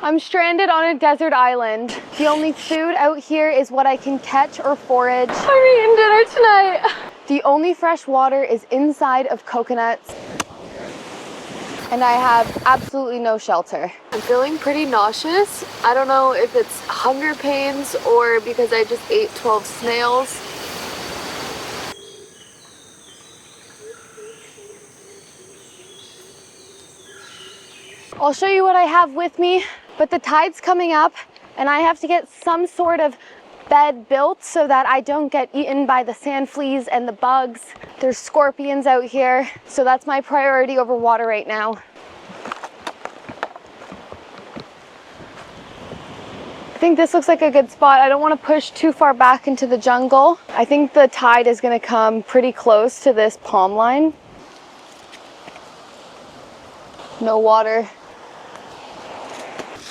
I'm stranded on a desert island. The only food out here is what I can catch or forage. I'm eating dinner tonight. The only fresh water is inside of coconuts. And I have absolutely no shelter. I'm feeling pretty nauseous. I don't know if it's hunger pains or because I just ate 12 snails. I'll show you what I have with me, but the tide's coming up and I have to get some sort of bed built so that I don't get eaten by the sand fleas and the bugs. There's scorpions out here, so that's my priority over water right now. I think this looks like a good spot. I don't want to push too far back into the jungle. I think the tide is going to come pretty close to this palm line. No water.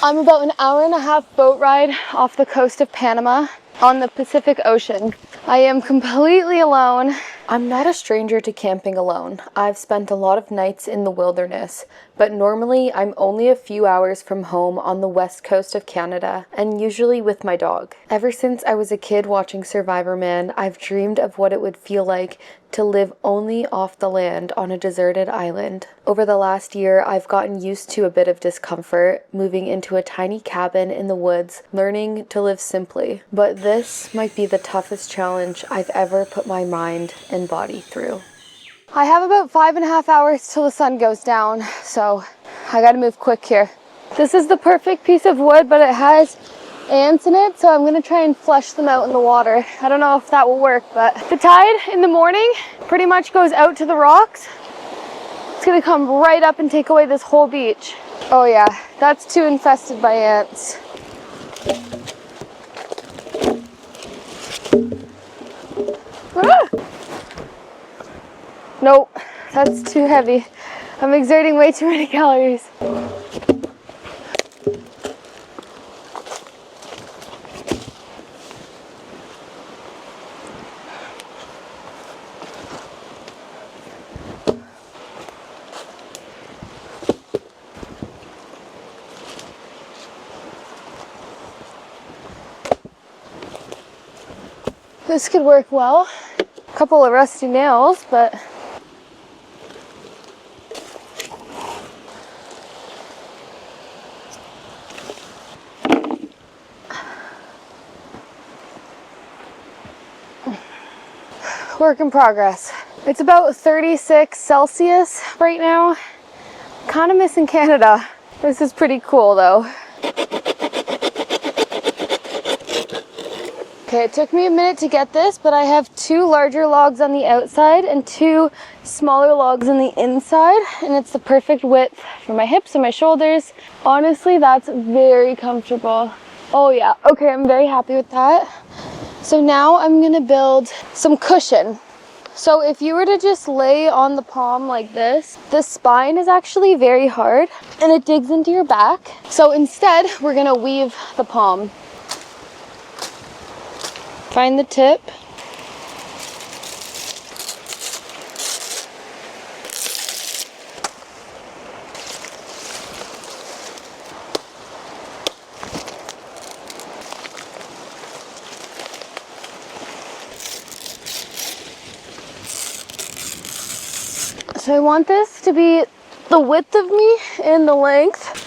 I'm about an hour and a half boat ride off the coast of Panama on the Pacific Ocean. I am completely alone. I'm not a stranger to camping alone. I've spent a lot of nights in the wilderness, but normally I'm only a few hours from home on the west coast of Canada, and usually with my dog. Ever since I was a kid watching Survivor Man, I've dreamed of what it would feel like to live only off the land on a deserted island. Over the last year, I've gotten used to a bit of discomfort, moving into a tiny cabin in the woods, learning to live simply. But this might be the toughest challenge I've ever put my mind and body through. I have about 5.5 hours till the sun goes down, so I gotta move quick here. This is the perfect piece of wood, but it has ants in it, so I'm gonna try and flush them out in the water. I don't know if that will work, but the tide in the morning pretty much goes out to the rocks. It's gonna come right up and take away this whole beach. Oh yeah, that's too infested by ants. Ah! Nope, that's too heavy. I'm exerting way too many calories. This could work well. A couple of rusty nails, but work in progress. It's about 36 Celsius right now. Kind of missing Canada. This is pretty cool though. Okay, it took me a minute to get this, but I have 2 larger logs on the outside and 2 smaller logs on the inside, and it's the perfect width for my hips and my shoulders. Honestly, that's very comfortable. Oh yeah, okay, I'm very happy with that. So now I'm gonna build some cushion. So if you were to just lay on the palm like this, the spine is actually very hard and it digs into your back. So instead, we're gonna weave the palm. Find the tip. So I want this to be the width of me and the length.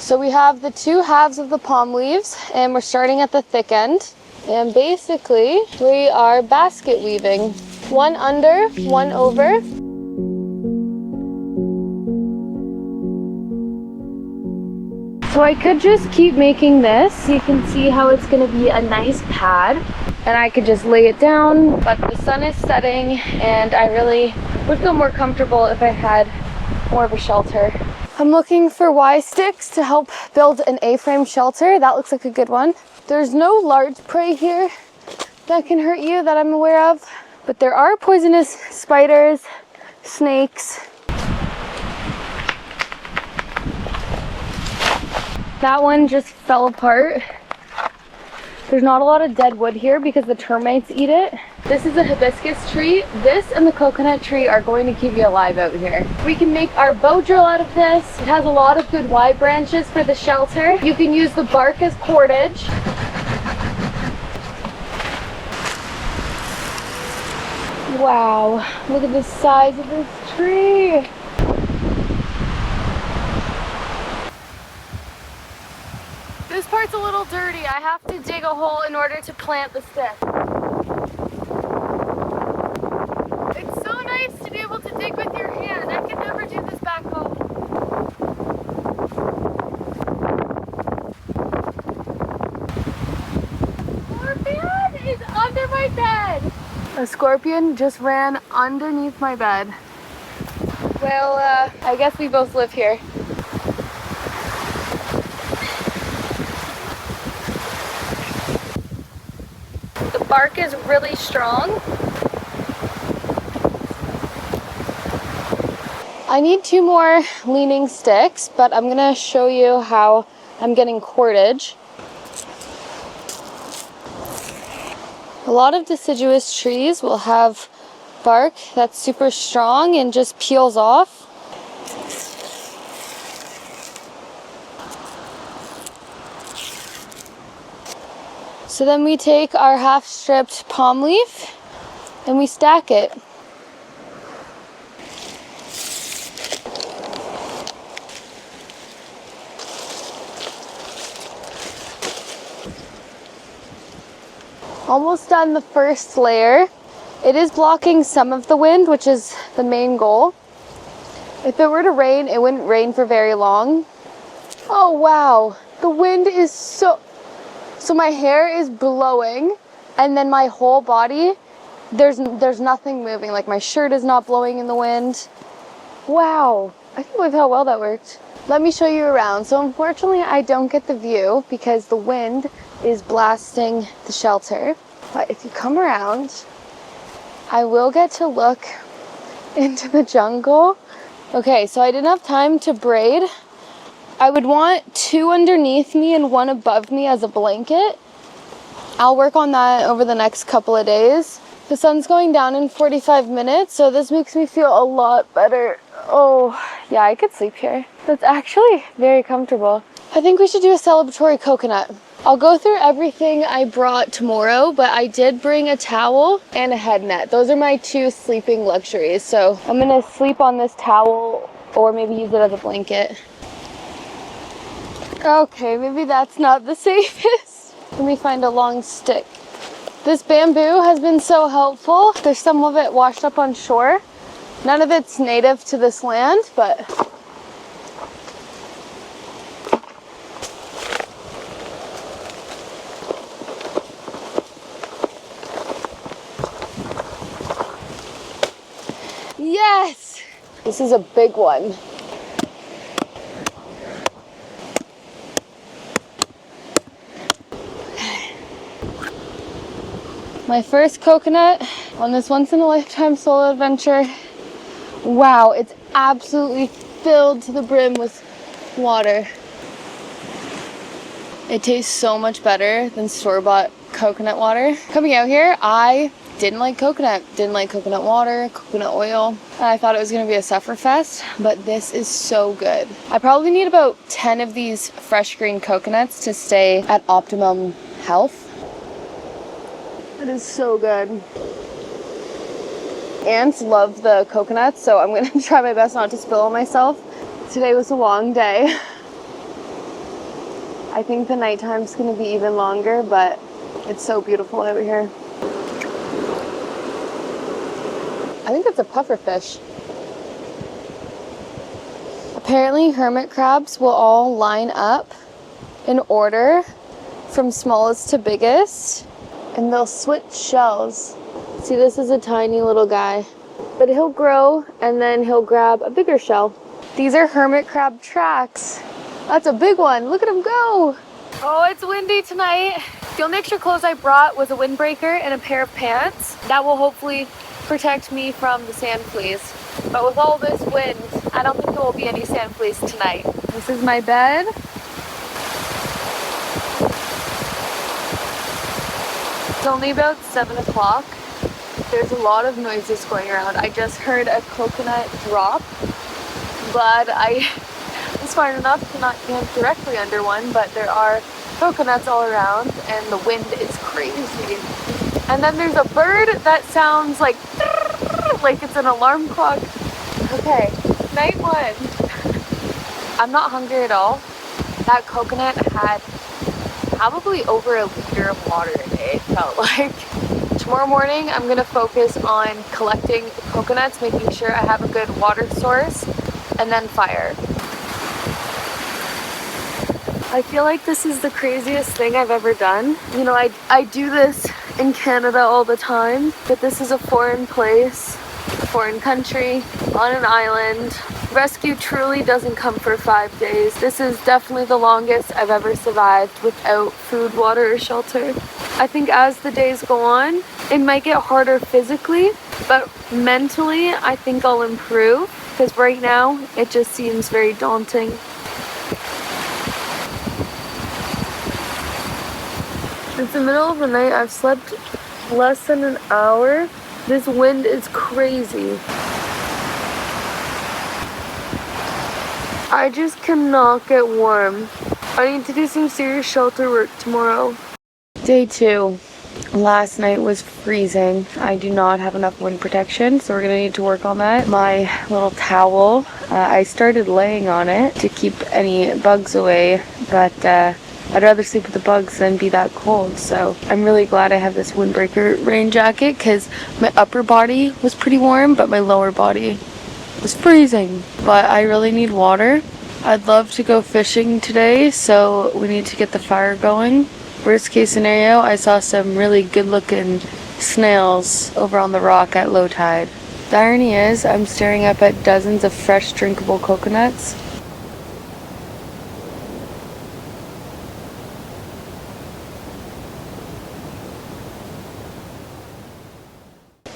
So we have the 2 halves of the palm leaves and we're starting at the thick end. And basically, we are basket weaving. 1 under, 1 over. So I could just keep making this. You can see how it's gonna be a nice pad. And I could just lay it down, but the sun is setting and I really would feel more comfortable if I had more of a shelter. I'm looking for Y sticks to help build an A-frame shelter. That looks like a good one. There's no large prey here that can hurt you that I'm aware of, but there are poisonous spiders, snakes. That one just fell apart. There's not a lot of dead wood here because the termites eat it. This is a hibiscus tree. This and the coconut tree are going to keep you alive out here. We can make our bow drill out of this. It has a lot of good wide branches for the shelter. You can use the bark as cordage. Wow, look at the size of this tree. This part's a little dirty. I have to dig a hole in order to plant the stick. It's so nice to be able to dig with your hand. I could never do this back home. Scorpion is under my bed. A scorpion just ran underneath my bed. Well, I guess we both live here. The bark is really strong. I need 2 more leaning sticks, but I'm gonna show you how I'm getting cordage. A lot of deciduous trees will have bark that's super strong and just peels off. So then we take our half-stripped palm leaf and we stack it. Almost done the first layer. It is blocking some of the wind, which is the main goal. If it were to rain, it wouldn't rain for very long. Oh wow, the wind is so my hair is blowing, and then my whole body, there's nothing moving. Like my shirt is not blowing in the wind. Wow, I can't believe how well that worked. Let me show you around. So unfortunately, I don't get the view because the wind is blasting the shelter. But if you come around, I will get to look into the jungle. Okay, so I didn't have time to braid. I would want 2 underneath me and 1 above me as a blanket. I'll work on that over the next couple of days. The sun's going down in 45 minutes, so this makes me feel a lot better. Oh, yeah, I could sleep here. That's actually very comfortable. I think we should do a celebratory coconut. I'll go through everything I brought tomorrow, but I did bring a towel and a head net. Those are my 2 sleeping luxuries. So I'm gonna sleep on this towel or maybe use it as a blanket. Okay, maybe that's not the safest. Let me find a long stick. This bamboo has been so helpful. There's some of it washed up on shore. None of it's native to this land, but yes! This is a big one. My first coconut on this once-in-a-lifetime solo adventure. Wow, it's absolutely filled to the brim with water. It tastes so much better than store-bought coconut water. Coming out here, I didn't like coconut water, coconut oil. I thought it was gonna be a sufferfest, but this is so good. I probably need about 10 of these fresh green coconuts to stay at optimum health. It is so good. Ants love the coconuts, so I'm gonna try my best not to spill on myself. Today was a long day. I think the nighttime's gonna be even longer, but it's so beautiful out here. I think it's a pufferfish. Apparently hermit crabs will all line up in order from smallest to biggest, and they'll switch shells. See, this is a tiny little guy, but he'll grow and then he'll grab a bigger shell. These are hermit crab tracks. That's a big one. Look at him go. Oh, it's windy tonight. The only extra clothes I brought was a windbreaker and a pair of pants. That will hopefully protect me from the sand fleas. But with all this wind, I don't think there will be any sand fleas tonight. This is my bed. It's only about 7 o'clock. There's a lot of noises going around. I just heard a coconut drop. Glad I was smart enough to not camp directly under one, but there are coconuts all around and the wind is crazy. And then there's a bird that sounds like it's an alarm clock. Okay, night one. I'm not hungry at all. That coconut had probably over a liter of water a day, it felt like. Tomorrow morning, I'm gonna focus on collecting coconuts, making sure I have a good water source, and then fire. I feel like this is the craziest thing I've ever done. You know, I do this in Canada all the time, but this is a foreign place, a foreign country, on an island. Rescue truly doesn't come for 5 days. This is definitely the longest I've ever survived without food, water, or shelter. I think as the days go on, it might get harder physically, but mentally, I think I'll improve, because right now, it just seems very daunting. It's the middle of the night. I've slept less than an hour. This wind is crazy. I just cannot get warm. I need to do some serious shelter work tomorrow. Day 2. Last night was freezing. I do not have enough wind protection, so we're gonna need to work on that. My little towel, I started laying on it to keep any bugs away, but I'd rather sleep with the bugs than be that cold, so I'm really glad I have this windbreaker rain jacket, because my upper body was pretty warm, but my lower body was freezing. But I really need water. I'd love to go fishing today, so we need to get the fire going. Worst case scenario, I saw some really good looking snails over on the rock at low tide. The irony is, I'm staring up at dozens of fresh drinkable coconuts.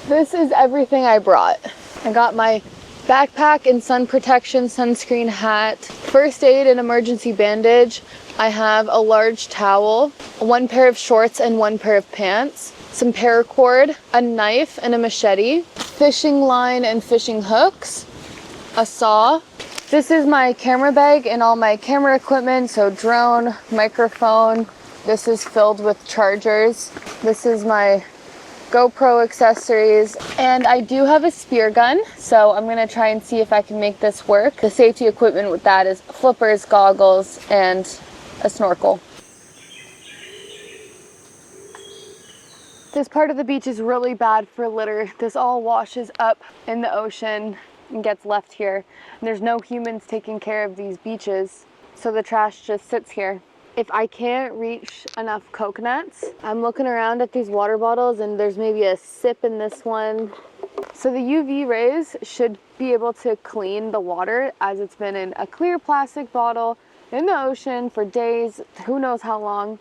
This is everything I brought. I got my backpack and sun protection, sunscreen, hat, first aid and emergency bandage. I have a large towel, 1 pair of shorts and 1 pair of pants, some paracord, a knife and a machete, fishing line and fishing hooks, a saw. This is my camera bag and all my camera equipment, so drone, microphone. This is filled with chargers. This is my GoPro accessories, and I do have a spear gun, so I'm gonna try and see if I can make this work. The safety equipment with that is flippers, goggles, and a snorkel. This part of the beach is really bad for litter. This all washes up in the ocean and gets left here. And there's no humans taking care of these beaches, so the trash just sits here. If I can't reach enough coconuts, I'm looking around at these water bottles and there's maybe a sip in this one. So the UV rays should be able to clean the water, as it's been in a clear plastic bottle in the ocean for days, who knows how long.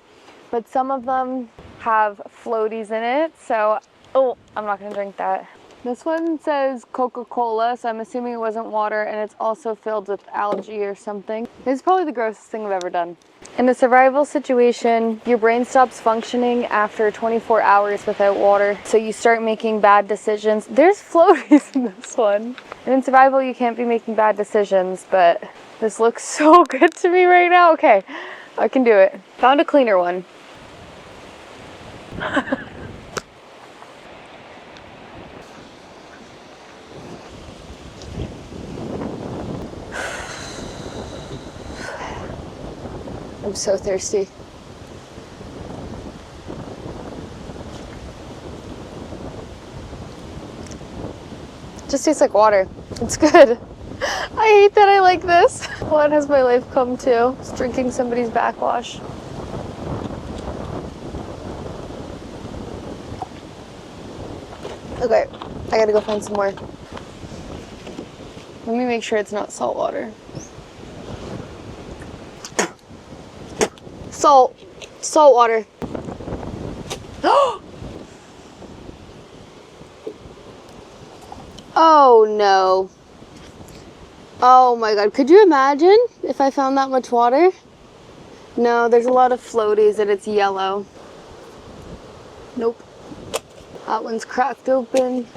But some of them have floaties in it, so, oh, I'm not gonna drink that. This one says Coca-Cola, so I'm assuming it wasn't water, and it's also filled with algae or something. This is probably the grossest thing I've ever done. In a survival situation, your brain stops functioning after 24 hours without water, so you start making bad decisions. There's floaties in this one. And in survival, you can't be making bad decisions, but this looks so good to me right now. Okay, I can do it. Found a cleaner one. I'm so thirsty. Just tastes like water. It's good. I hate that I like this. What has my life come to? It's drinking somebody's backwash. Okay, I gotta go find some more. Let me make sure it's not salt water. Salt water. Oh no. Oh my god, could you imagine if I found that much water? No, there's a lot of floaties and it's yellow. Nope. That one's cracked open.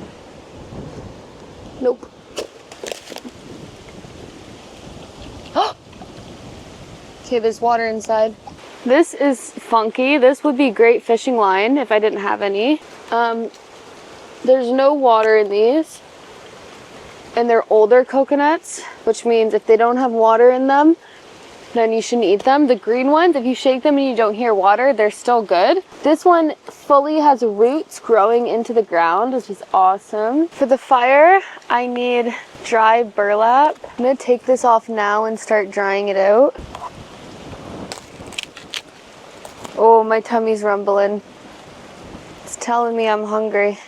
Nope. Okay, there's water inside. This is funky. This would be great fishing line if I didn't have any. There's no water in these. And they're older coconuts, which means if they don't have water in them, then you shouldn't eat them. The green ones, if you shake them and you don't hear water, they're still good. This one fully has roots growing into the ground, which is awesome. For the fire, I need dry burlap. I'm gonna take this off now and start drying it out. Oh, my tummy's rumbling. It's telling me I'm hungry.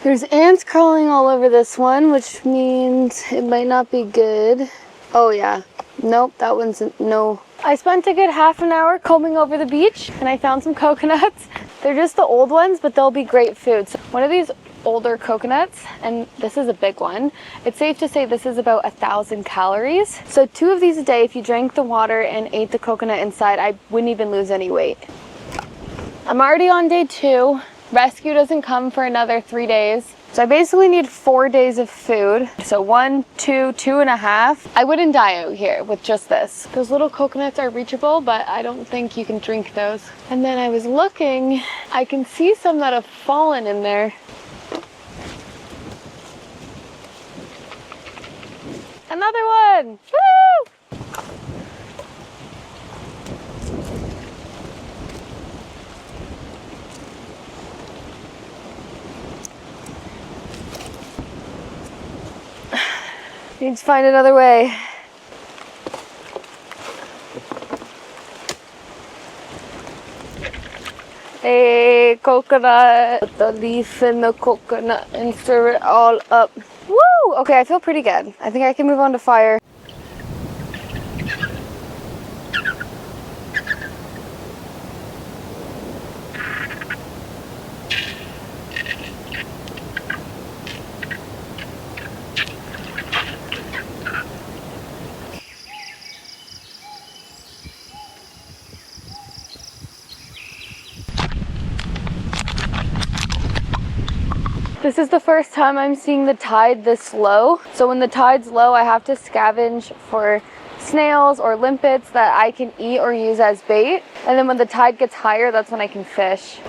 There's ants crawling all over this one, which means it might not be good. Oh yeah. Nope, that one's no. I spent a good half an hour combing over the beach and I found some coconuts. They're just the old ones, but they'll be great food. So one of these older coconuts, and this is a big one, it's safe to say this is about 1,000 calories. So 2 of these a day, if you drank the water and ate the coconut inside, I wouldn't even lose any weight. I'm already on day 2. Rescue doesn't come for another 3 days. So I basically need 4 days of food. So 1, 2, 2.5. I wouldn't die out here with just this. Those little coconuts are reachable, but I don't think you can drink those. And then I was looking, I can see some that have fallen in there. Another one! Woo! Need to find another way. A coconut. Put the leaf in the coconut and stir it all up. Woo! Okay, I feel pretty good. I think I can move on to fire. This is the first time I'm seeing the tide this low. So when the tide's low, I have to scavenge for snails or limpets that I can eat or use as bait. And then when the tide gets higher, that's when I can fish.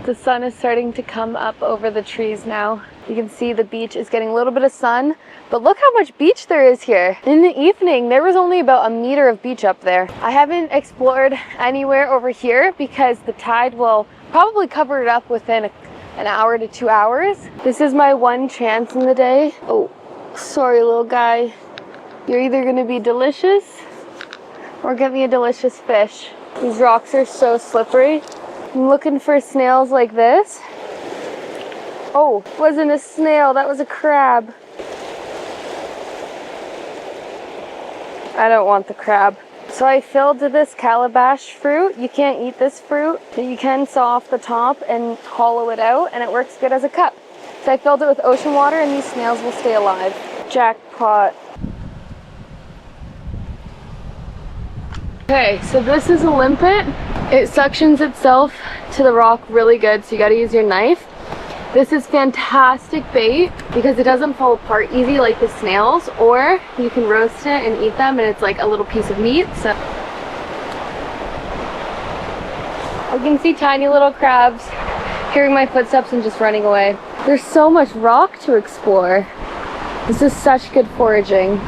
The sun is starting to come up over the trees now. You can see the beach is getting a little bit of sun, but look how much beach there is here. In the evening, there was only about a meter of beach up there. I haven't explored anywhere over here because the tide will probably cover it up within an hour to 2 hours. This is my one chance in the day. Oh, sorry, little guy. You're either gonna be delicious or get me a delicious fish. These rocks are so slippery. I'm looking for snails like this. Oh, wasn't a snail, that was a crab. I don't want the crab. So I filled this calabash fruit. You can't eat this fruit, but you can saw off the top and hollow it out, and it works good as a cup. So I filled it with ocean water and these snails will stay alive. Jackpot. Okay, so this is a limpet. It suctions itself to the rock really good, so you gotta use your knife. This is fantastic bait because it doesn't fall apart easy like the snails, or you can roast it and eat them and it's like a little piece of meat. So I can see tiny little crabs hearing my footsteps and just running away. There's so much rock to explore. This is such good foraging.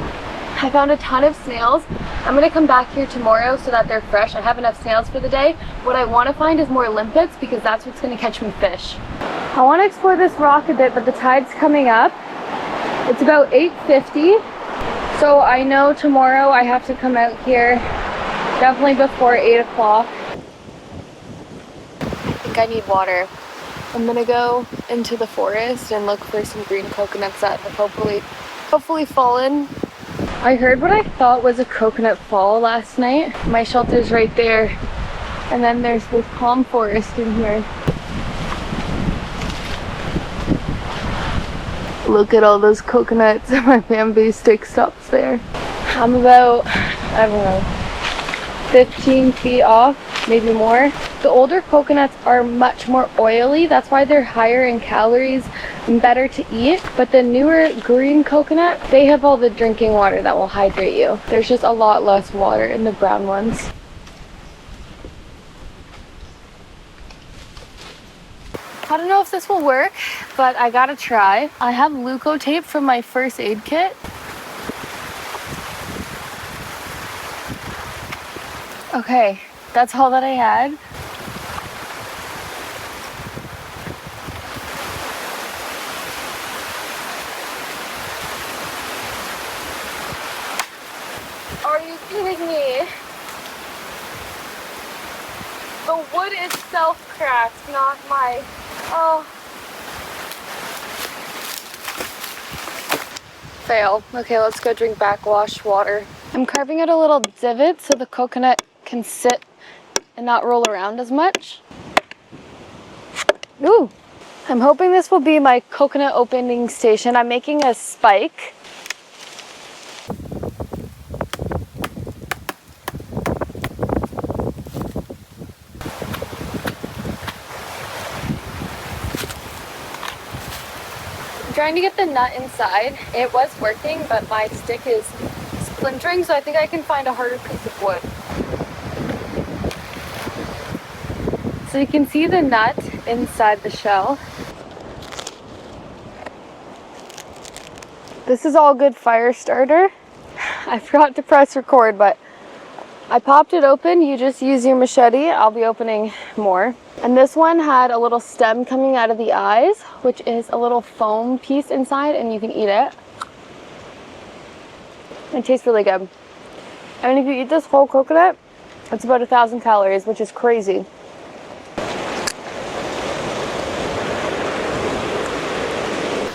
I found a ton of snails. I'm gonna come back here tomorrow so that they're fresh. I have enough snails for the day. What I want to find is more limpets because that's what's gonna catch me fish. I want to explore this rock a bit, but the tide's coming up. It's about 8:50, so I know tomorrow I have to come out here definitely before 8 o'clock. I think I need water. I'm gonna go into the forest and look for some green coconuts that have hopefully fallen. I heard what I thought was a coconut fall last night. My shelter's right there, and then there's this palm forest in here. Look at all those coconuts. My bamboo stick stops there. I'm about, I don't know, 15 feet off, maybe more. The older coconuts are much more oily. That's why they're higher in calories and better to eat. But the newer green coconut, they have all the drinking water that will hydrate you. There's just a lot less water in the brown ones. I don't know if this will work, but I gotta try. I have leukotape from my first aid kit. Okay, that's all that I had. Are you kidding me? The wood is self-cracked, not my... Oh. Fail. Okay, let's go drink backwash water. I'm carving out a little divot so the coconut can sit and not roll around as much. Ooh. I'm hoping this will be my coconut opening station. I'm making a spike. I'm trying to get the nut inside. It was working, but my stick is splintering, so I think I can find a harder piece of wood. So you can see the nut inside the shell. This is all good fire starter. I forgot to press record, but I popped it open. You just use your machete. I'll be opening more. And this one had a little stem coming out of the eyes, which is a little foam piece inside, and you can eat it. It tastes really good. And if you eat this whole coconut, it's about 1,000 calories, which is crazy.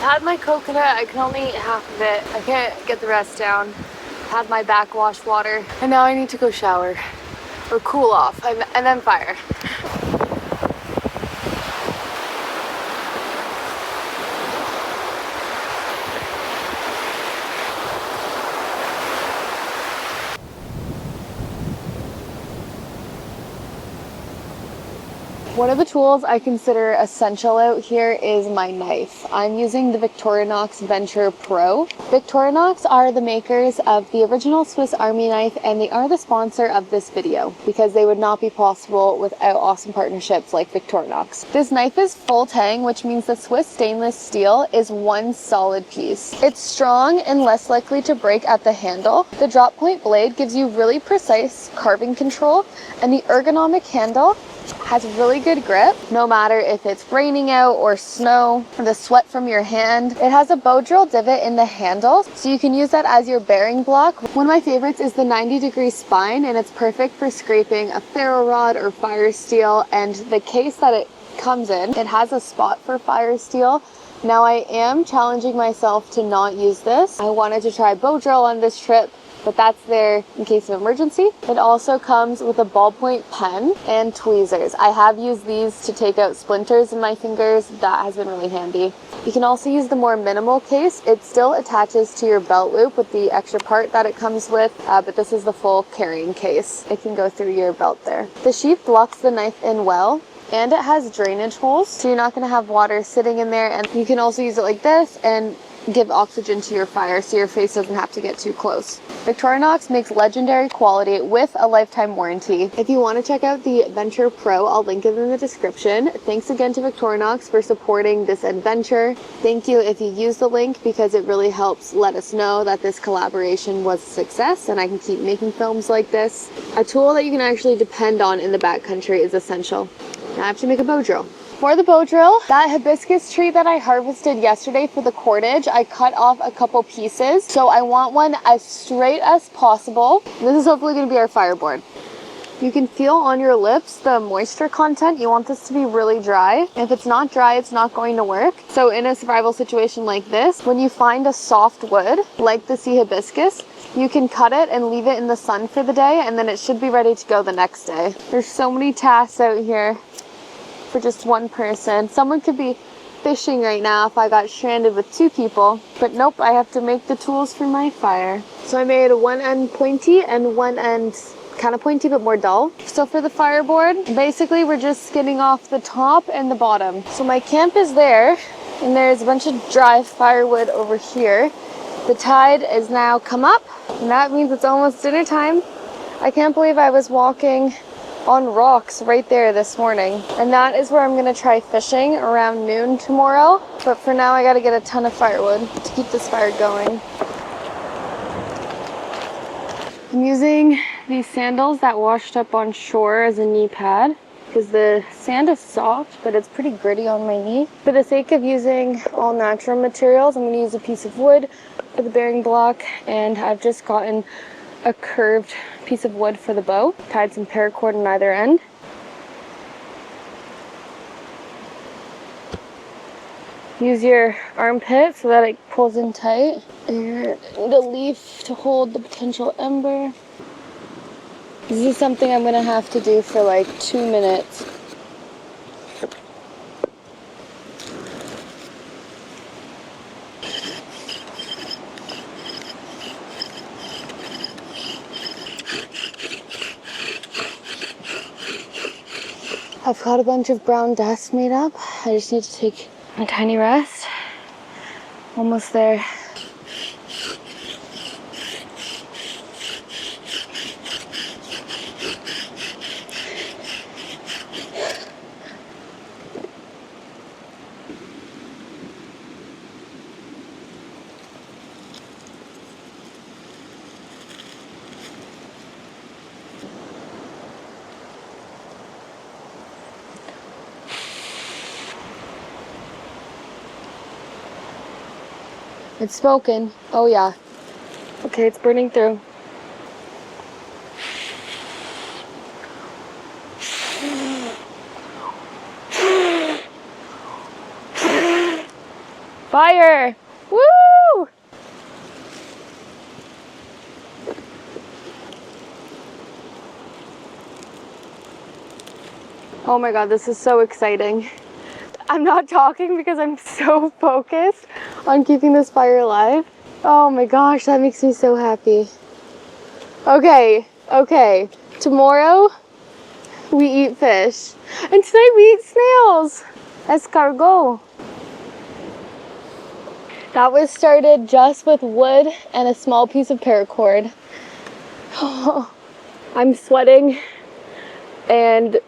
Had my coconut, I can only eat half of it. I can't get the rest down. Had my backwash water, and now I need to go shower or cool off and then fire. One of the tools I consider essential out here is my knife. I'm using the Victorinox Venture Pro. Victorinox are the makers of the original Swiss Army knife, and they are the sponsor of this video because they would not be possible without awesome partnerships like Victorinox. This knife is full tang, which means the Swiss stainless steel is one solid piece. It's strong and less likely to break at the handle. The drop point blade gives you really precise carving control, and the ergonomic handle has really good grip, no matter if it's raining out or snow, or the sweat from your hand. It has a bow drill divot in the handle, so you can use that as your bearing block. One of my favorites is the 90-degree spine, and it's perfect for scraping a ferro rod or fire steel. And the case that it comes in, it has a spot for fire steel. Now I am challenging myself to not use this. I wanted to try bow drill on this trip, but that's there in case of emergency. It also comes with a ballpoint pen and tweezers. I have used these to take out splinters in my fingers. That has been really handy. You can also use the more minimal case. It still attaches to your belt loop with the extra part that it comes with, but this is the full carrying case. It can go through your belt there. The sheath locks the knife in well, and it has drainage holes, so you're not going to have water sitting in there. And you can also use it like this and give oxygen to your fire so your face doesn't have to get too close. Victorinox makes legendary quality with a lifetime warranty. If you want to check out the Venture Pro, I'll link it in the description. Thanks again to Victorinox for supporting this adventure. Thank you if you use the link, because it really helps let us know that this collaboration was a success and I can keep making films like this. A tool that you can actually depend on in the backcountry is essential. Now I have to make a bow drill. For the bow drill, that hibiscus tree that I harvested yesterday for the cordage, I cut off a couple pieces. So I want one as straight as possible. This is hopefully going to be our fireboard. You can feel on your lips the moisture content. You want this to be really dry. If it's not dry, it's not going to work. So in a survival situation like this, when you find a soft wood, like the sea hibiscus, you can cut it and leave it in the sun for the day, and then it should be ready to go the next day. There's so many tasks out here for just one person. Someone could be fishing right now if I got stranded with two people, but nope, I have to make the tools for my fire. So I made one end pointy and one end kind of pointy but more dull. So for the fireboard, basically we're just skinning off the top and the bottom. So my camp is there, and there's a bunch of dry firewood over here. The tide is now come up, and that means it's almost dinner time. I can't believe I was walking on rocks right there this morning. And that is where I'm gonna try fishing around noon tomorrow. But for now, I gotta get a ton of firewood to keep this fire going. I'm using these sandals that washed up on shore as a knee pad because the sand is soft, but it's pretty gritty on my knee. For the sake of using all natural materials, I'm gonna use a piece of wood for the bearing block, and I've just gotten a curved piece of wood for the bow, tied some paracord on either end. Use your armpit so that it pulls in tight, and the leaf to hold the potential ember. This is something I'm gonna have to do for like 2 minutes. I've got a bunch of brown dust made up. I just need to take a tiny rest. Almost there. It's smoking. Oh yeah. Okay, it's burning through. Fire! Woo! Oh my god, this is so exciting. I'm not talking because I'm so focused on keeping this fire alive. Oh my gosh, that makes me so happy. Okay. Tomorrow, we eat fish. And tonight we eat snails. Escargot. That was started just with wood and a small piece of paracord. I'm sweating, and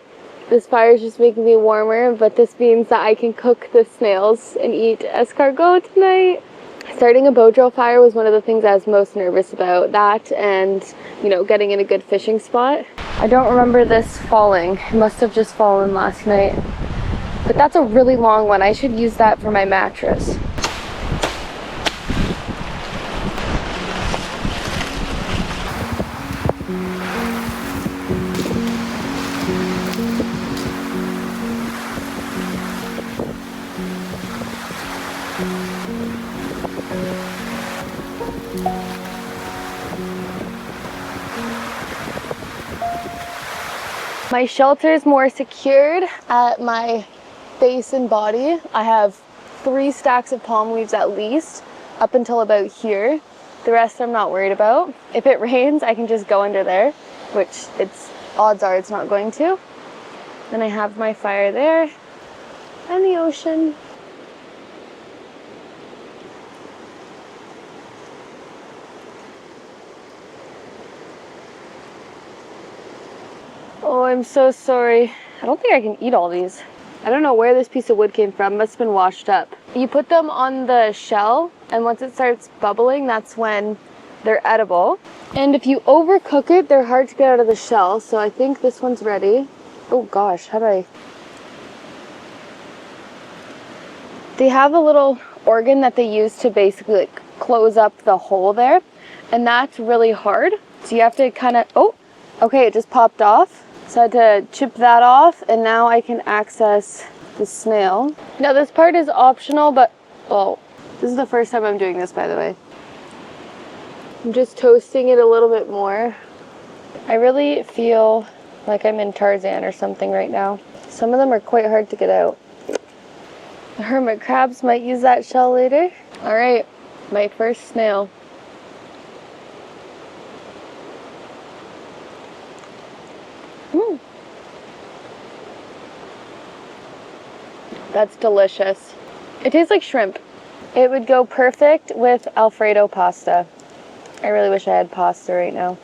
this fire is just making me warmer, but this means that I can cook the snails and eat escargot tonight. Starting a bow drill fire was one of the things I was most nervous about. That and, getting in a good fishing spot. I don't remember this falling. It must have just fallen last night. But that's a really long one. I should use that for my mattress. My shelter is more secured at my face and body. I have 3 stacks of palm leaves at least, up until about here. The rest I'm not worried about. If it rains, I can just go under there, which odds are it's not going to. Then I have my fire there, and the ocean. Oh, I'm so sorry. I don't think I can eat all these. I don't know where this piece of wood came from. Must have been washed up. You put them on the shell, and once it starts bubbling, that's when they're edible. And if you overcook it, they're hard to get out of the shell, so I think this one's ready. Oh gosh, how do I... They have a little organ that they use to basically close up the hole there, and that's really hard. So you have to kind of... Oh, okay, it just popped off. So I had to chip that off, and now I can access the snail. Now this part is optional, but, well, this is the first time I'm doing this, by the way. I'm just toasting it a little bit more. I really feel like I'm in Tarzan or something right now. Some of them are quite hard to get out. The hermit crabs might use that shell later. All right, my first snail. Mm. That's delicious. It tastes like shrimp. It would go perfect with Alfredo pasta. I really wish I had pasta right now.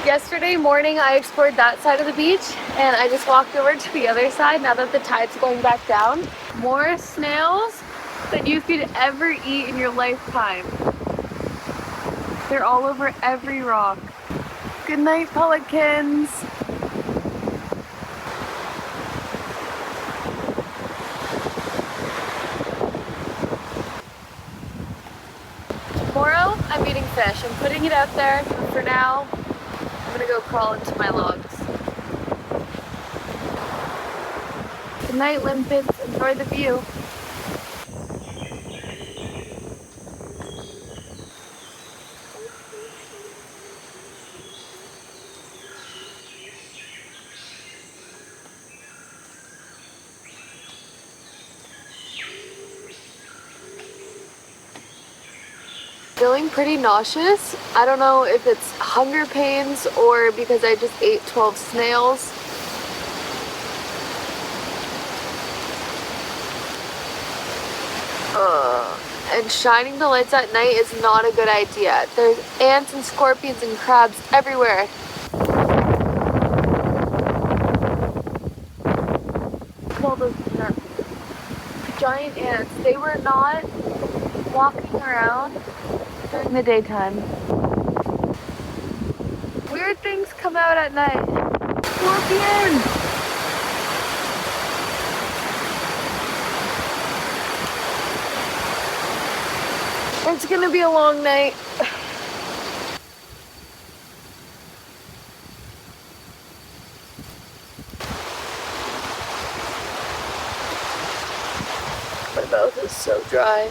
Yesterday morning I explored that side of the beach and I just walked over to the other side now that the tide's going back down. More snails than you could ever eat in your lifetime. They're all over every rock. Good night, pelicans. Tomorrow I'm eating fish. I'm putting it out there, but for now I'm gonna go crawl into my logs. Good night, limpets. Enjoy the view. Feeling pretty nauseous. I don't know if it's hunger pains or because I just ate 12 snails. And shining the lights at night is not a good idea. There's ants and scorpions and crabs everywhere. All those giant ants. They were not walking around during the daytime. Weird things come out at night. Scorpions! It's gonna be a long night. My mouth is so dry.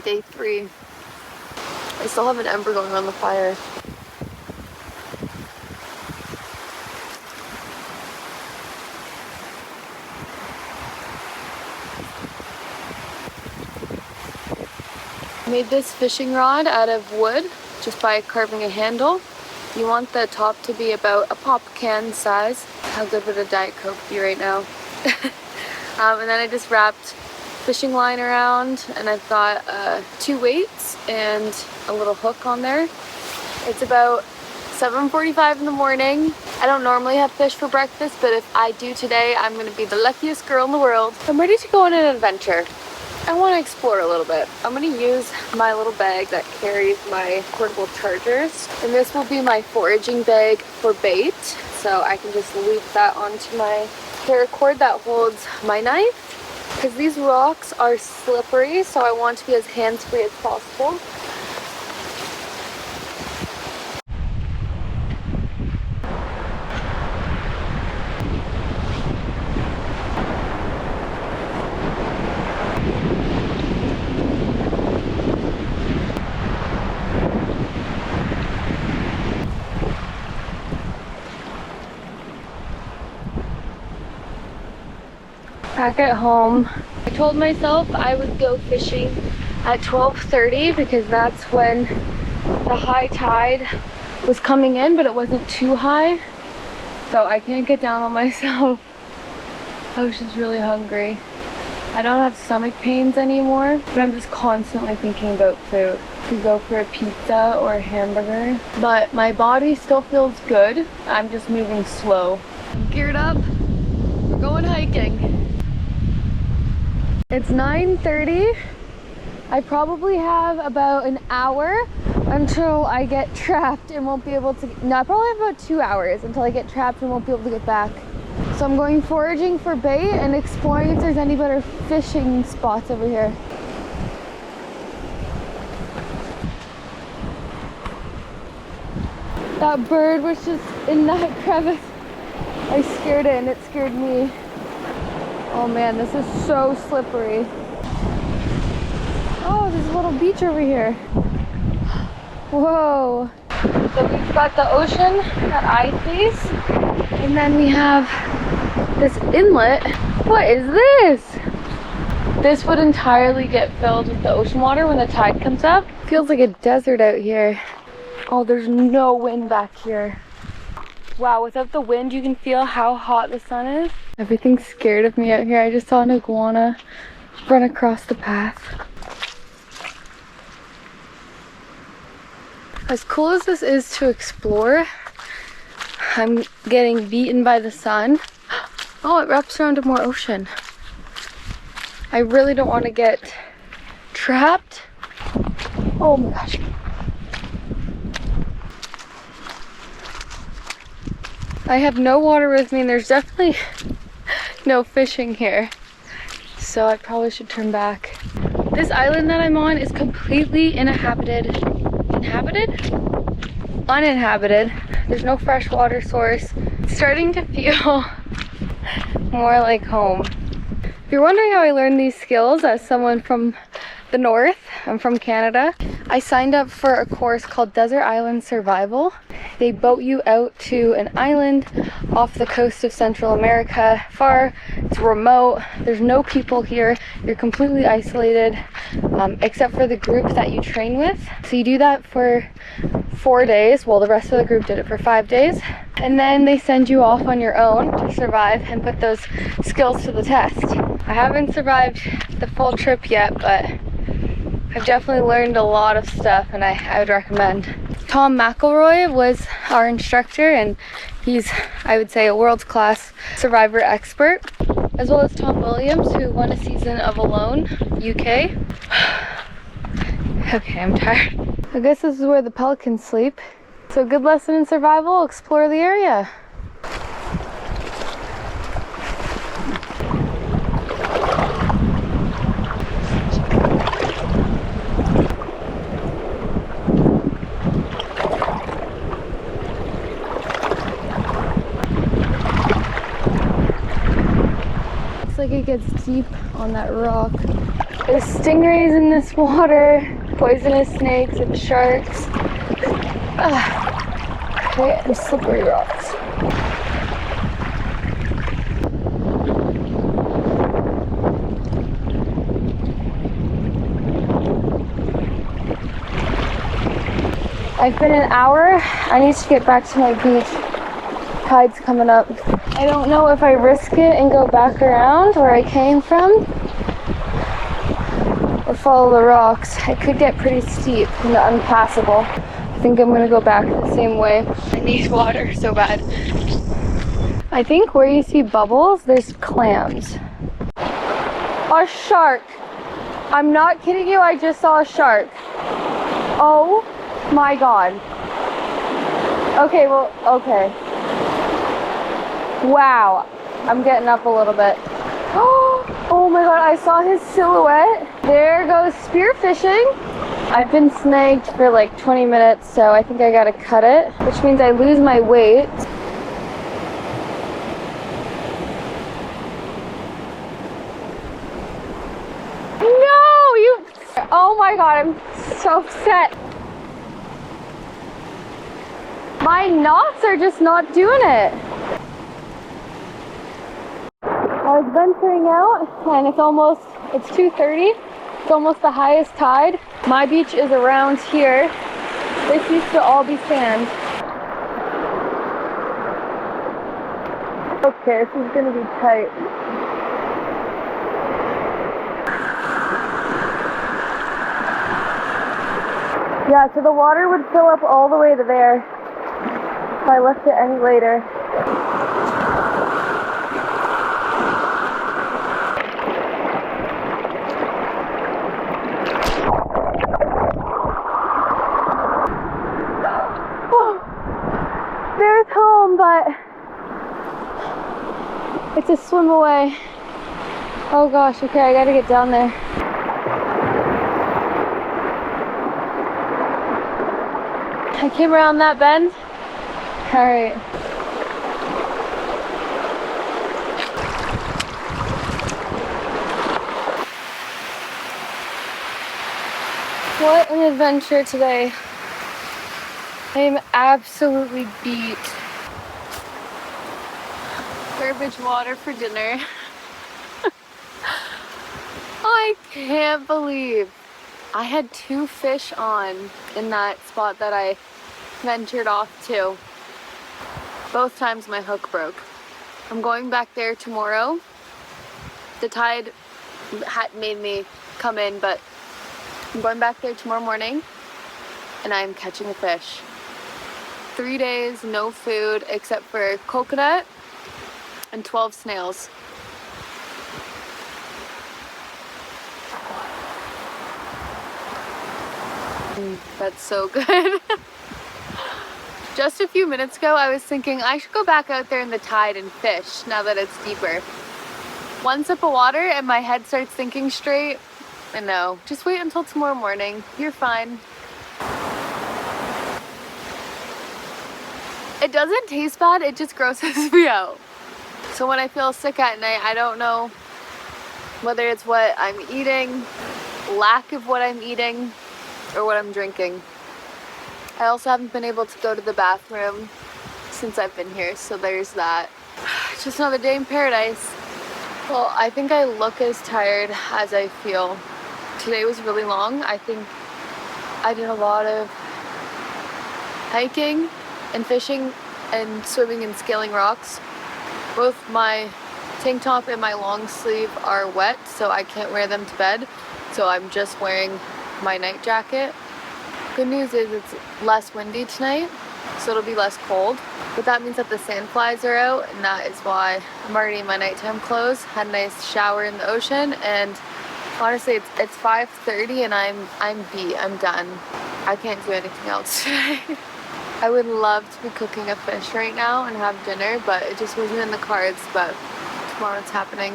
Day 3. I still have an ember going on the fire. I made this fishing rod out of wood just by carving a handle. You want the top to be about a pop can size. How good would a Diet Coke be right now? And then I just wrapped fishing line around, and I've got 2 weights and a little hook on there. It's about 7:45 in the morning. I don't normally have fish for breakfast, but if I do today, I'm gonna be the luckiest girl in the world. I'm ready to go on an adventure. I want to explore a little bit. I'm going to use my little bag that carries my portable chargers, and this will be my foraging bag for bait, so I can just loop that onto my paracord that holds my knife, because these rocks are slippery, so I want to be as hands-free as possible. Back at home, I told myself I would go fishing at 12:30 because that's when the high tide was coming in, but it wasn't too high, so I can't get down on myself. I was just really hungry. I don't have stomach pains anymore, but I'm just constantly thinking about food. To go for a pizza or a hamburger, but my body still feels good. I'm just moving slow. I'm geared up. We're going hiking. It's 9:30. I probably have about an hour until I get trapped and won't be able to, no, I probably have about 2 hours until I get trapped and won't be able to get back. So I'm going foraging for bait and exploring if there's any better fishing spots over here. That bird was just in that crevice. I scared it and it scared me. Oh man, this is so slippery. Oh, there's a little beach over here. Whoa. So we've got the ocean that I face, and then we have this inlet. What is this? This would entirely get filled with the ocean water when the tide comes up. Feels like a desert out here. Oh, there's no wind back here. Wow, without the wind, you can feel how hot the sun is. Everything's scared of me out here. I just saw an iguana run across the path. As cool as this is to explore, I'm getting beaten by the sun. Oh, it wraps around to more ocean. I really don't want to get trapped. Oh my gosh. I have no water with me and there's definitely no fishing here. So I probably should turn back. This island that I'm on is completely uninhabited. There's no fresh water source. It's starting to feel more like home. If you're wondering how I learned these skills as someone from the north, I'm from Canada. I signed up for a course called Desert Island Survival. They boat you out to an island off the coast of Central America. It's remote, there's no people here, you're completely isolated, except for the group that you train with. So you do that for 4 days, well the rest of the group did it for 5 days, and then they send you off on your own to survive and put those skills to the test. I haven't survived the full trip yet, but I've definitely learned a lot of stuff and I would recommend. Tom McElroy was our instructor and he's, I would say, a world-class survivor expert, as well as Tom Williams, who won a season of Alone, UK. Okay, I'm tired. I guess this is where the pelicans sleep. So good lesson in survival, explore the area. Like it gets deep on that rock. There's stingrays in this water, poisonous snakes and sharks. Okay, and slippery rocks. I've been an hour. I need to get back to my beach. Tide's coming up. I don't know if I risk it and go back around where I came from or follow the rocks. It could get pretty steep and unpassable. I think I'm gonna go back the same way. I need water so bad. I think where you see bubbles, there's clams. A shark. I'm not kidding you, I just saw a shark. Oh my God. Okay, well, okay. Wow, I'm getting up a little bit. Oh my God, I saw his silhouette. There goes spearfishing. I've been snagged for like 20 minutes, so I think I gotta cut it, which means I lose my weight. No, you, oh my God, I'm so upset. My knots are just not doing it. I was venturing out and it's 2:30. It's almost the highest tide. My beach is around here. This used to all be sand. Okay, this is gonna be tight. Yeah, so the water would fill up all the way to there if I left it any later. There's home, but it's a swim away. Oh gosh, okay, I gotta get down there. I came around that bend All right. What an adventure today. I am absolutely beat. Garbage water for dinner. I can't believe I had 2 fish on in that spot that I ventured off to. Both times my hook broke. I'm going back there tomorrow. The tide had made me come in, but I'm going back there tomorrow morning and I'm catching a fish. 3 days, no food except for coconut and 12 snails. That's so good. Just a few minutes ago, I was thinking I should go back out there in the tide and fish now that it's deeper. One sip of water and my head starts thinking straight. And no, just wait until tomorrow morning. You're fine. It doesn't taste bad, it just grosses me out. So when I feel sick at night, I don't know whether it's what I'm eating, lack of what I'm eating, or what I'm drinking. I also haven't been able to go to the bathroom since I've been here, so there's that. Just another day in paradise. Well, I think I look as tired as I feel. Today was really long. I think I did a lot of hiking and fishing and swimming and scaling rocks. Both my tank top and my long sleeve are wet, so I can't wear them to bed. So I'm just wearing my night jacket. Good news is it's less windy tonight, so it'll be less cold. But that means that the sand flies are out, and that is why I'm already in my nighttime clothes. Had a nice shower in the ocean, and honestly, it's 5:30 and I'm beat. I'm done. I can't do anything else today. I would love to be cooking a fish right now and have dinner, but it just wasn't in the cards. But tomorrow it's happening.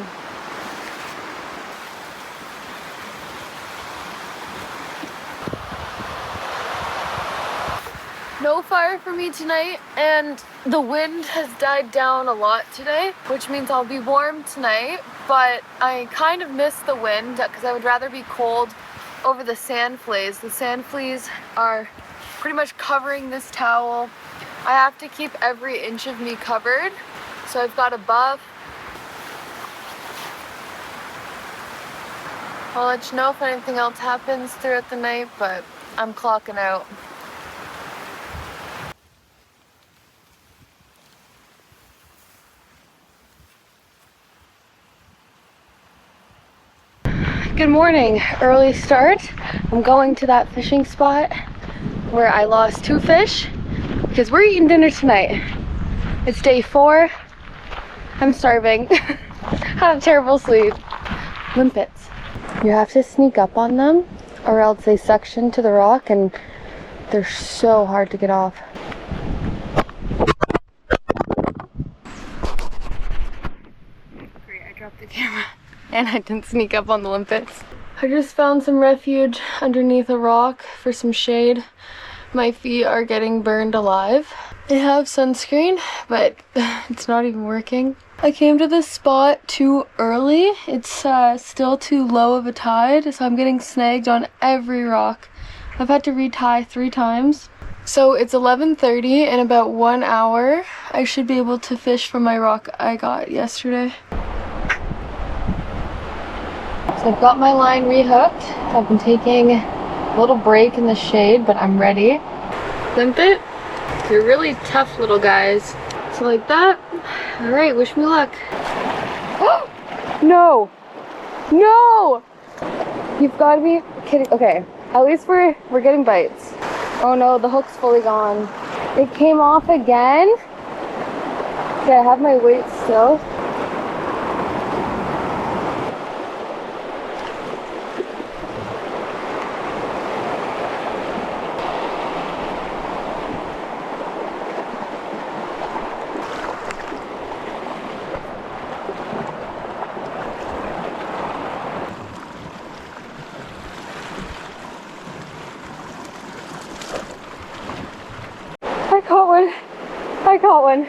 No fire for me tonight, and the wind has died down a lot today, which means I'll be warm tonight, but I kind of miss the wind because I would rather be cold over the sand fleas. The sand fleas are pretty much covering this towel. I have to keep every inch of me covered, so I've got a buff. I'll let you know if anything else happens throughout the night, but I'm clocking out. Good morning. Early start. I'm going to that fishing spot where I lost 2 fish because we're eating dinner tonight. It's day 4. I'm starving. Had a terrible sleep. Limpets. You have to sneak up on them or else they suction to the rock and they're so hard to get off. Great, I dropped the camera. And I didn't sneak up on the limpets. I just found some refuge underneath a rock for some shade. My feet are getting burned alive. I have sunscreen, but it's not even working. I came to this spot too early. It's still too low of a tide, so I'm getting snagged on every rock. I've had to retie 3 times. So it's 11:30. In about 1 hour, I should be able to fish from my rock I got yesterday. So I've got my line rehooked. I've been taking a little break in the shade, but I'm ready. Limpet, they're really tough little guys. So like that. All right, wish me luck. No, no! You've got to be kidding. Okay, at least we're getting bites. Oh no, the hook's fully gone. It came off again. Okay, I have my weight still. got one.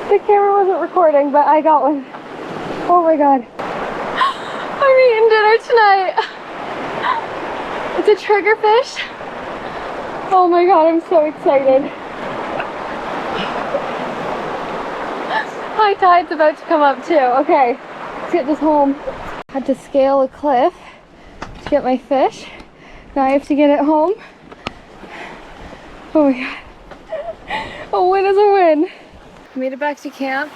The camera wasn't recording, but I got one. Oh my god. I'm eating dinner tonight. It's a triggerfish. Oh my god, I'm so excited. High tide's about to come up too. Okay, let's get this home. Had to scale a cliff to get my fish. Now I have to get it home. Oh my god. A win is a win. Made it back to camp.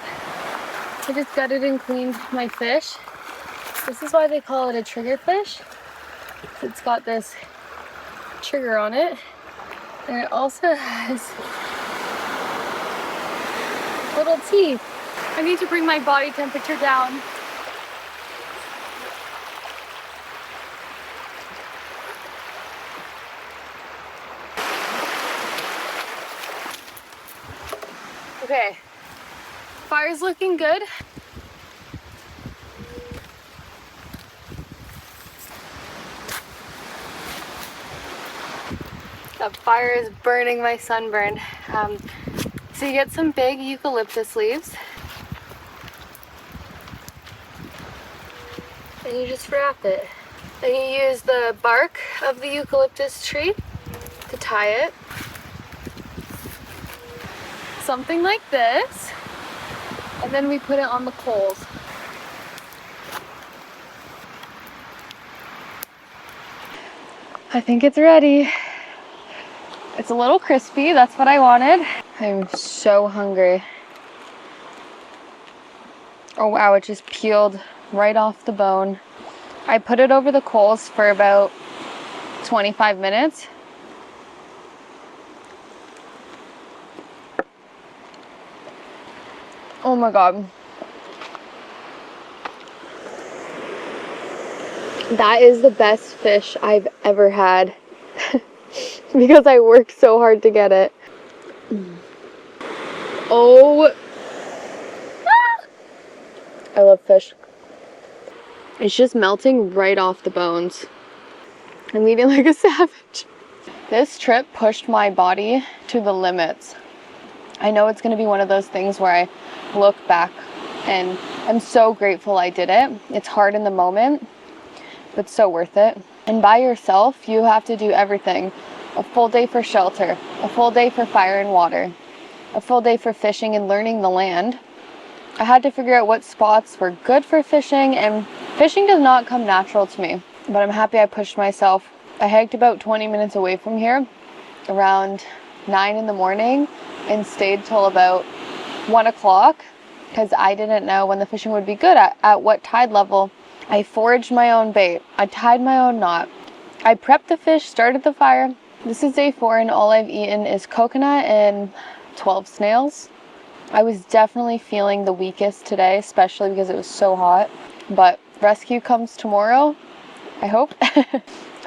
I just gutted and cleaned my fish. This is why they call it a triggerfish. It's got this trigger on it. And it also has little teeth. I need to bring my body temperature down. Okay, fire's looking good. That fire is burning my sunburn. So you get some big eucalyptus leaves. And you just wrap it. Then you use the bark of the eucalyptus tree to tie it. Something like this. And then we put it on the coals. I think it's ready. It's a little crispy, that's what I wanted. I'm so hungry. Oh wow, it just peeled right off the bone. I put it over the coals for about 25 minutes. Oh my god. That is the best fish I've ever had. Because I worked so hard to get it. Oh. Ah! I love fish. It's just melting right off the bones. I'm eating like a savage. This trip pushed my body to the limits. I know it's going to be one of those things where I look back and I'm so grateful I did it. It's hard in the moment, but so worth it. And by yourself, you have to do everything. A full day for shelter, a full day for fire and water, a full day for fishing and learning the land. I had to figure out what spots were good for fishing, and fishing does not come natural to me, but I'm happy I pushed myself. I hiked about 20 minutes away from here, around 9 in the morning, and stayed till about 1 o'clock, because I didn't know when the fishing would be good, at what tide level. I foraged my own bait. I tied my own knot. I prepped the fish, started the fire. This is day 4 and all I've eaten is coconut and 12 snails. I was definitely feeling the weakest today, especially because it was so hot. But rescue comes tomorrow, I hope.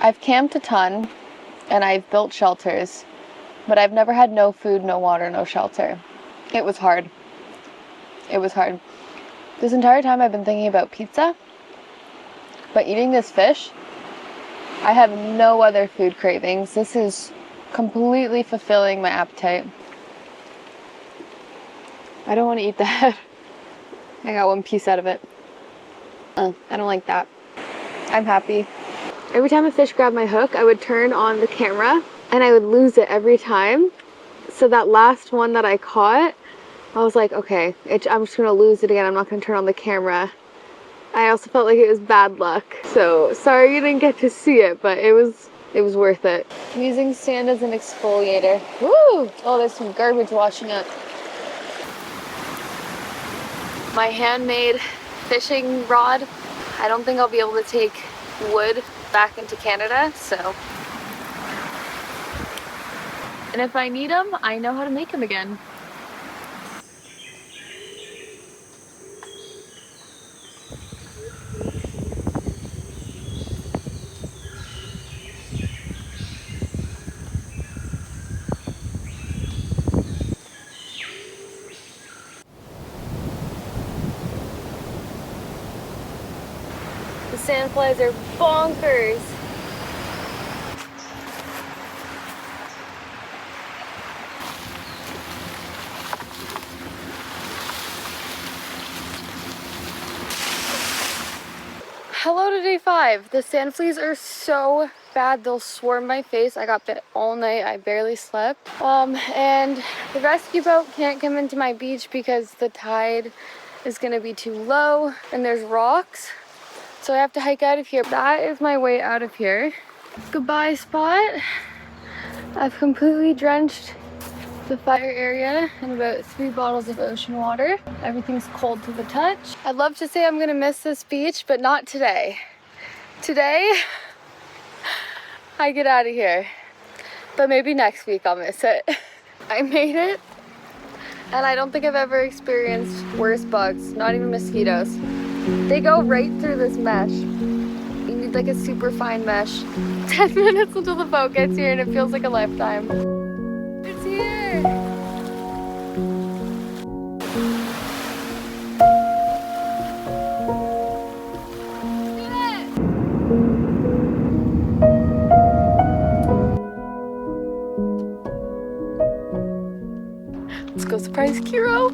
I've camped a ton and I've built shelters, but I've never had no food, no water, no shelter. It was hard. It was hard. This entire time I've been thinking about pizza, but eating this fish, I have no other food cravings. This is completely fulfilling my appetite. I don't want to eat that. I got one piece out of it. I don't like that. I'm happy. Every time a fish grabbed my hook, I would turn on the camera and I would lose it every time. So that last one that I caught, I was like, okay, I'm just going to lose it again. I'm not going to turn on the camera. I also felt like it was bad luck. So sorry you didn't get to see it, but it was worth it. I'm using sand as an exfoliator. Woo! Oh, there's some garbage washing up. My handmade fishing rod. I don't think I'll be able to take wood back into Canada, so. And if I need them, I know how to make them again. The sandflies are bonkers. Hello to day 5. The sand fleas are so bad, they'll swarm my face. I got bit all night, I barely slept. And the rescue boat can't come into my beach because the tide is gonna be too low and there's rocks. So I have to hike out of here. That is my way out of here. Goodbye spot. I've completely drenched the fire area in about 3 bottles of ocean water. Everything's cold to the touch. I'd love to say I'm gonna miss this beach, but not today. Today, I get out of here. But maybe next week I'll miss it. I made it, and I don't think I've ever experienced worse bugs, not even mosquitoes. They go right through this mesh. You need like a super fine mesh. 10 minutes until the boat gets here and it feels like a lifetime. It's here! Let's go surprise Kiro.